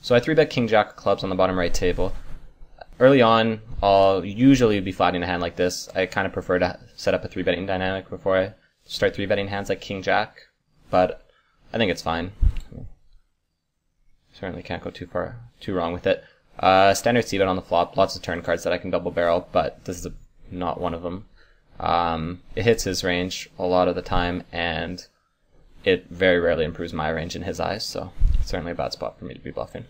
So I 3-bet king jack of clubs on the bottom right table. Early on, I'll usually be flatting a hand like this. I kind of prefer to set up a 3-betting dynamic before I start 3-betting hands like king jack, but I think it's fine. Certainly can't go too wrong with it. Standard c-bet on the flop, lots of turn cards that I can double barrel, but this is not one of them. It hits his range a lot of the time, and it very rarely improves my range in his eyes, so it's certainly a bad spot for me to be bluffing.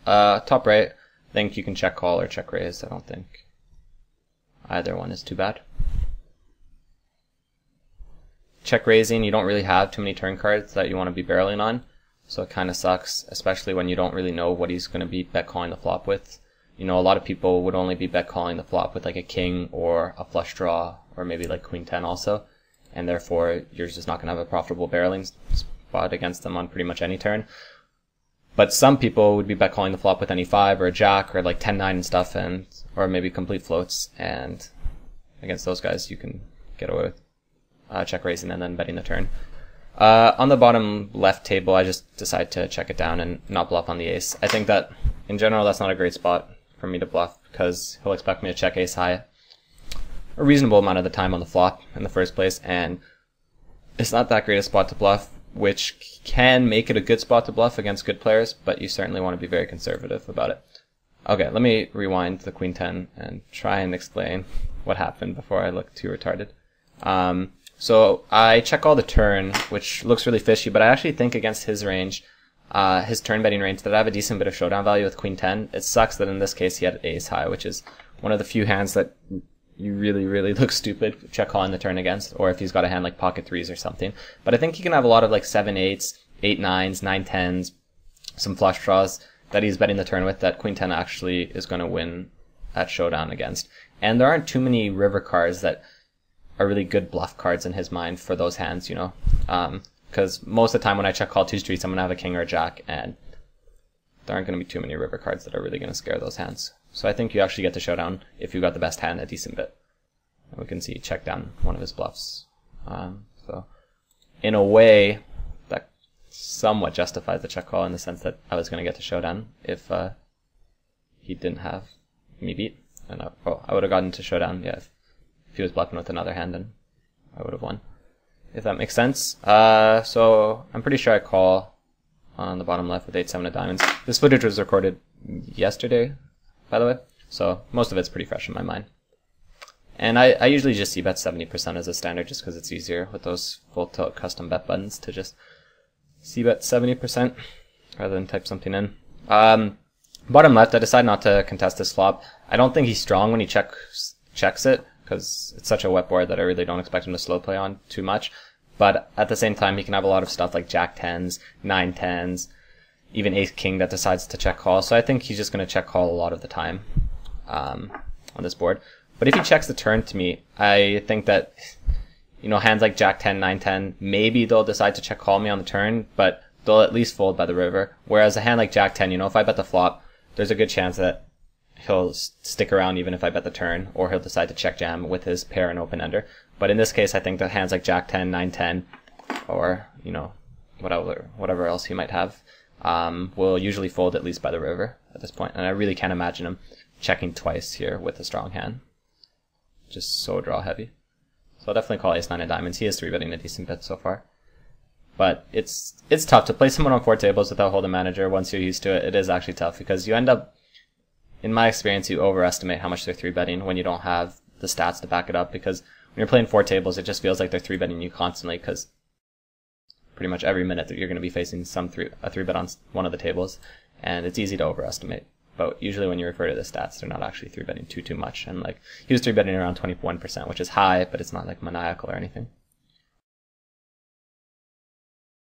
Top right, I think you can check call or check raise. I don't think either one is too bad. Check raising, you don't really have too many turn cards that you want to be barreling on, so it kind of sucks, especially when you don't really know what he's going to be bet calling the flop with. You know, a lot of people would only be bet calling the flop with like a king or a flush draw, or maybe like queen 10 also, and therefore you're just not going to have a profitable barreling spot against them on pretty much any turn. But some people would be bet calling the flop with any 5 or a jack or like 10-9 and stuff, and or maybe complete floats, and against those guys you can get away with check raising and then betting the turn. On the bottom left table, I just decide to check it down and not bluff on the ace. I think that in general that's not a great spot for me to bluff because he'll expect me to check ace high a reasonable amount of the time on the flop in the first place, and it's not that great a spot to bluff, which can make it a good spot to bluff against good players, but you certainly want to be very conservative about it. Okay, let me rewind to the queen 10 and try and explain what happened before I look too retarded. So I check all the turn, which looks really fishy, but I actually think against his range, his turn betting range, that I have a decent bit of showdown value with queen 10. It sucks that in this case he had ace high, which is one of the few hands that you really look stupid check calling the turn against, or if he's got a hand like pocket 3s or something. But I think he can have a lot of like 7-8s, 8-9s, 9-10s, some flush draws that he's betting the turn with that queen 10 actually is going to win at showdown against. And there aren't too many river cards that are really good bluff cards in his mind for those hands, you know. Because most of the time when I check call 2 streets, I'm going to have a king or a jack, and there aren't going to be too many river cards that are really going to scare those hands. So I think you actually get to showdown if you got the best hand a decent bit. And we can see check down one of his bluffs. So in a way, that somewhat justifies the check call in the sense that I was going to get to showdown if he didn't have me beat. And I would have gotten to showdown, yeah, if he was bluffing with another hand, then I would have won. If that makes sense. So I'm pretty sure I call on the bottom left with 8-7 of diamonds. This footage was recorded yesterday, by the way, so most of it's pretty fresh in my mind. And I usually just c-bet 70% as a standard just because it's easier with those full tilt custom bet buttons to just c-bet 70% rather than type something in. Bottom left, I decide not to contest this flop. I don't think he's strong when he checks it, because it's such a wet board that I really don't expect him to slow play on too much. But at the same time, he can have a lot of stuff like jack 10s, 9-10s, even ace king that decides to check call. So I think he's just going to check call a lot of the time on this board. But if he checks the turn to me, I think that, you know, hands like jack 10, 9-10, maybe they'll decide to check call me on the turn, but they'll at least fold by the river. Whereas a hand like jack 10, you know, if I bet the flop, there's a good chance that he'll stick around even if I bet the turn, or he'll decide to check jam with his pair and open ender. But in this case, I think that hands like jack 10, 9-10, or, you know, whatever else he might have, will usually fold at least by the river at this point. And I really can't imagine him checking twice here with a strong hand. Just so draw heavy. So I'll definitely call ace 9 of diamonds. He is 3-betting a decent bit so far. But it's tough to play someone on 4 tables without holding manager once you're used to it. It is actually tough because you end up, in my experience, you overestimate how much they're 3-betting when you don't have the stats to back it up, because when you're playing 4 tables, it just feels like they're 3-betting you constantly, because pretty much every minute that you're going to be facing a 3-bet on one of the tables, and it's easy to overestimate. But usually when you refer to the stats, they're not actually 3-betting too much, and like he was 3-betting around 21%, which is high, but it's not like maniacal or anything.